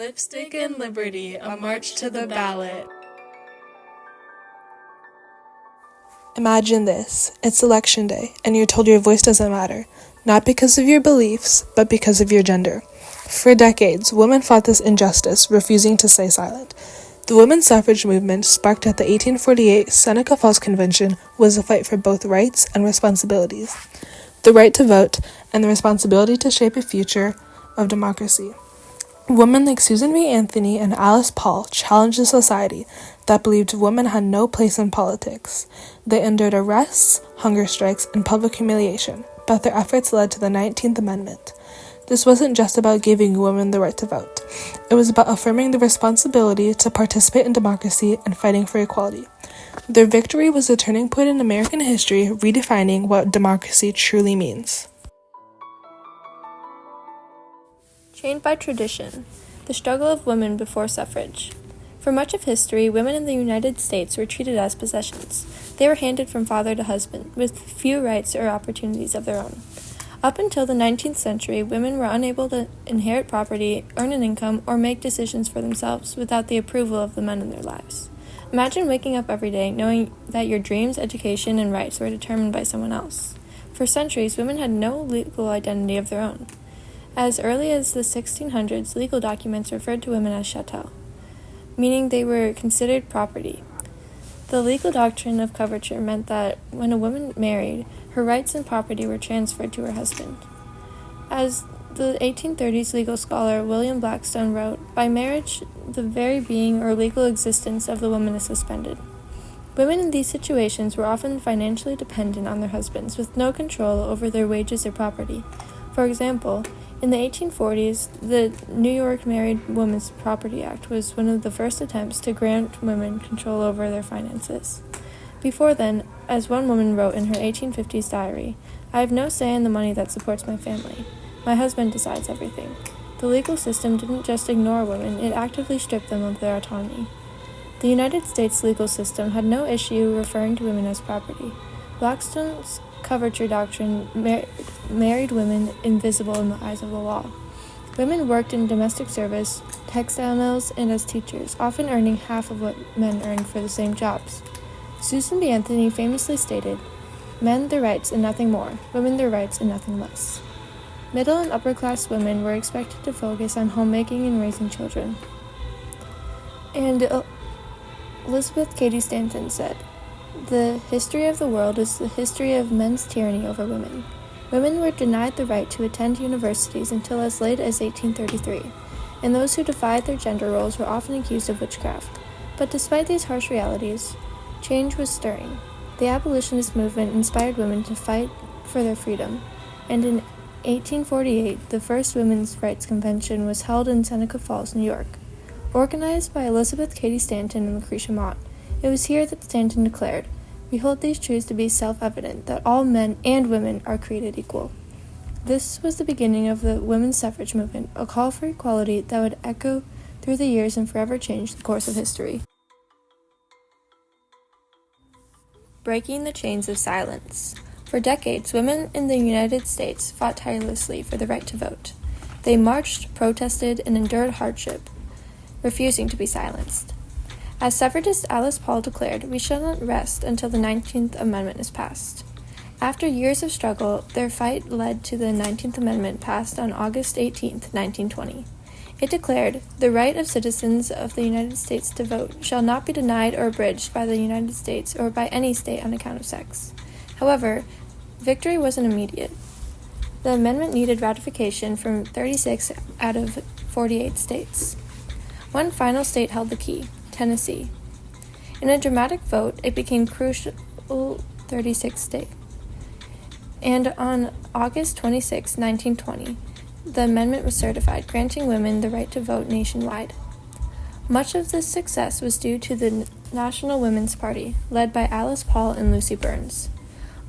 Lipstick and Liberty, a march to the ballot. Imagine this. It's election day, and you're told your voice doesn't matter, not because of your beliefs, but because of your gender. For decades, women fought this injustice, refusing to stay silent. The women's suffrage movement, sparked at the 1848 Seneca Falls Convention, was a fight for both rights and responsibilities. The right to vote, and the responsibility to shape a future of democracy. Women like Susan B. Anthony and Alice Paul challenged a society that believed women had no place in politics. They endured arrests, hunger strikes, and public humiliation, but their efforts led to the 19th Amendment. This wasn't just about giving women the right to vote. It was about affirming the responsibility to participate in democracy and fighting for equality. Their victory was a turning point in American history, redefining what democracy truly means. Chained by tradition, the struggle of women before suffrage. For much of history, women in the United States were treated as possessions. They were handed from father to husband, with few rights or opportunities of their own. Up until the 19th century, women were unable to inherit property, earn an income, or make decisions for themselves without the approval of the men in their lives. Imagine waking up every day knowing that your dreams, education, and rights were determined by someone else. For centuries, women had no legal identity of their own. As early as the 1600s, legal documents referred to women as chattel, meaning they were considered property. The legal doctrine of coverture meant that when a woman married, her rights and property were transferred to her husband. As the 1830s legal scholar William Blackstone wrote, by marriage, the very being or legal existence of the woman is suspended. Women in these situations were often financially dependent on their husbands, with no control over their wages or property. For example, in the 1840s, the New York Married Women's Property Act was one of the first attempts to grant women control over their finances. Before then, as one woman wrote in her 1850s diary, "I have no say in the money that supports my family. My husband decides everything." The legal system didn't just ignore women, it actively stripped them of their autonomy. The United States legal system had no issue referring to women as property. Blackstone's coverture doctrine married women invisible in the eyes of the law. Women worked in domestic service, textile mills, and as teachers, often earning half of what men earned for the same jobs. Susan B. Anthony famously stated, "Men their rights and nothing more, women their rights and nothing less." Middle and upper-class women were expected to focus on homemaking and raising children. And Elizabeth Cady Stanton said, "The history of the world is the history of men's tyranny over women." Women were denied the right to attend universities until as late as 1833, and those who defied their gender roles were often accused of witchcraft. But despite these harsh realities, change was stirring. The abolitionist movement inspired women to fight for their freedom, and in 1848, the first Women's Rights Convention was held in Seneca Falls, New York. Organized by Elizabeth Cady Stanton and Lucretia Mott, it was here that Stanton declared, "We hold these truths to be self-evident, that all men and women are created equal." This was the beginning of the women's suffrage movement, a call for equality that would echo through the years and forever change the course of history. Breaking the chains of silence. For decades, women in the United States fought tirelessly for the right to vote. They marched, protested, and endured hardship, refusing to be silenced. As suffragist Alice Paul declared, "We shall not rest until the 19th Amendment is passed." After years of struggle, their fight led to the 19th Amendment passed on August 18, 1920. It declared, "The right of citizens of the United States to vote shall not be denied or abridged by the United States or by any state on account of sex." However, victory wasn't immediate. The amendment needed ratification from 36 out of 48 states. One final state held the key, Tennessee. In a dramatic vote, it became crucial 36 state. And on August 26, 1920, the amendment was certified, granting women the right to vote nationwide. Much of this success was due to the National Women's Party, led by Alice Paul and Lucy Burns.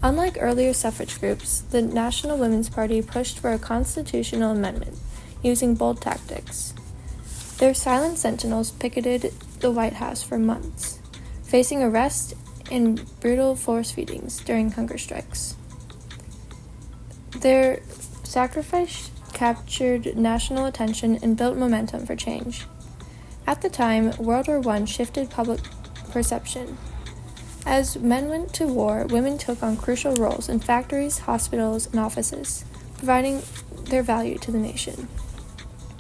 Unlike earlier suffrage groups, the National Women's Party pushed for a constitutional amendment, using bold tactics. Their silent sentinels picketed the White House for months, facing arrest and brutal force feedings during hunger strikes. Their sacrifice captured national attention and built momentum for change. At the time, World War I shifted public perception. As men went to war, women took on crucial roles in factories, hospitals, and offices, providing their value to the nation.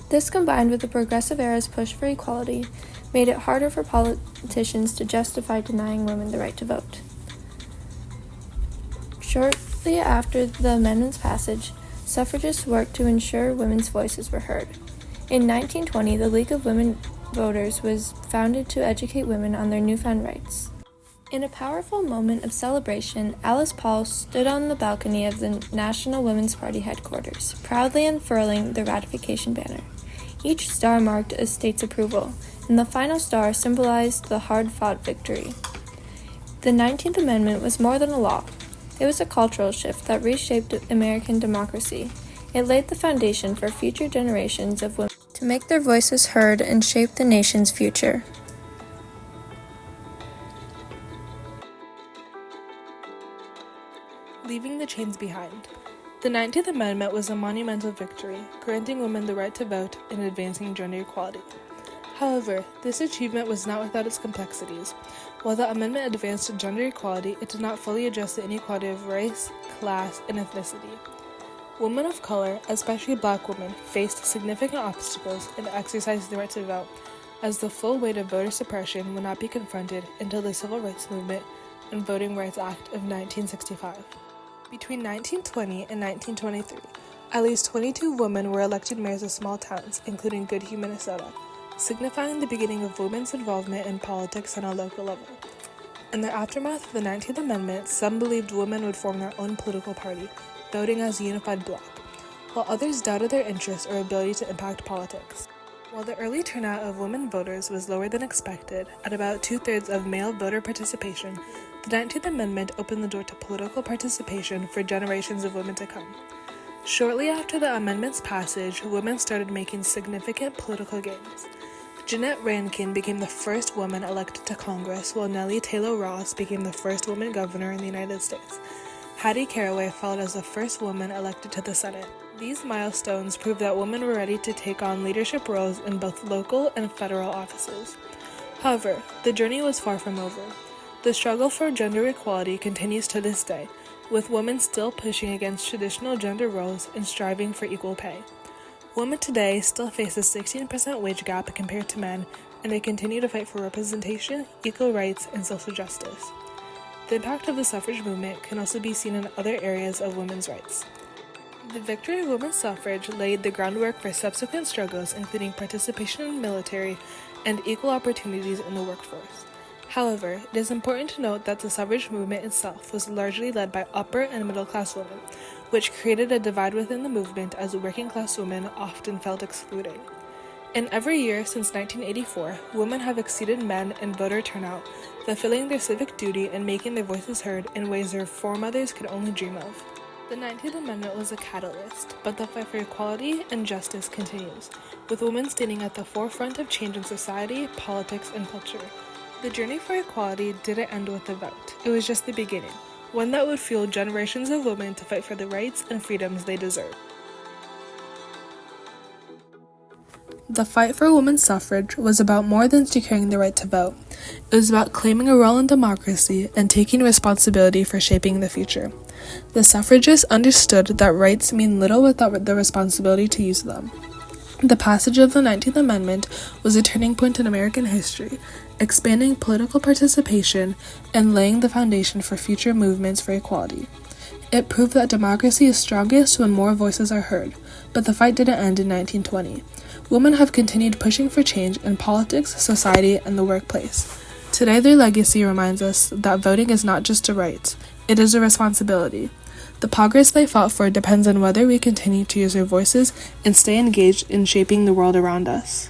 This, combined with the Progressive era's push for equality, made it harder for politicians to justify denying women the right to vote. Shortly after the amendment's passage, suffragists worked to ensure women's voices were heard. In 1920, the League of Women Voters was founded to educate women on their newfound rights. In a powerful moment of celebration, Alice Paul stood on the balcony of the National Women's Party headquarters, proudly unfurling the ratification banner. Each star marked a state's approval, and the final star symbolized the hard-fought victory. The 19th Amendment was more than a law. It was a cultural shift that reshaped American democracy. It laid the foundation for future generations of women to make their voices heard and shape the nation's future. Leaving the chains behind. The 19th Amendment was a monumental victory, granting women the right to vote and advancing gender equality. However, this achievement was not without its complexities. While the amendment advanced gender equality, it did not fully address the inequality of race, class, and ethnicity. Women of color, especially Black women, faced significant obstacles in exercising the right to vote, as the full weight of voter suppression would not be confronted until the Civil Rights Movement and Voting Rights Act of 1965. Between 1920 and 1923, at least 22 women were elected mayors of small towns, including Goodhue, Minnesota, signifying the beginning of women's involvement in politics on a local level. In the aftermath of the 19th Amendment, some believed women would form their own political party, voting as a unified bloc, while others doubted their interest or ability to impact politics. While the early turnout of women voters was lower than expected, at about 2/3 of male voter participation, the 19th Amendment opened the door to political participation for generations of women to come. Shortly after the amendment's passage, women started making significant political gains. Jeannette Rankin became the first woman elected to Congress, while Nellie Taylor Ross became the first woman governor in the United States. Hattie Caraway followed as the first woman elected to the Senate. These milestones proved that women were ready to take on leadership roles in both local and federal offices. However, the journey was far from over. The struggle for gender equality continues to this day, with women still pushing against traditional gender roles and striving for equal pay. Women today still face a 16% wage gap compared to men, and they continue to fight for representation, equal rights, and social justice. The impact of the suffrage movement can also be seen in other areas of women's rights. The victory of women's suffrage laid the groundwork for subsequent struggles, including participation in the military and equal opportunities in the workforce. However, it is important to note that the suffrage movement itself was largely led by upper and middle-class women, which created a divide within the movement as working-class women often felt excluded. In every year since 1984, women have exceeded men in voter turnout, fulfilling their civic duty and making their voices heard in ways their foremothers could only dream of. The 19th Amendment was a catalyst, but the fight for equality and justice continues, with women standing at the forefront of change in society, politics, and culture. The journey for equality didn't end with the vote. It was just the beginning, one that would fuel generations of women to fight for the rights and freedoms they deserve. The fight for women's suffrage was about more than securing the right to vote. It was about claiming a role in democracy and taking responsibility for shaping the future. The suffragists understood that rights mean little without the responsibility to use them. The passage of the 19th Amendment was a turning point in American history, expanding political participation and laying the foundation for future movements for equality. It proved that democracy is strongest when more voices are heard, but the fight didn't end in 1920. Women have continued pushing for change in politics, society, and the workplace. Today, their legacy reminds us that voting is not just a right, it is a responsibility. The progress they fought for depends on whether we continue to use our voices and stay engaged in shaping the world around us.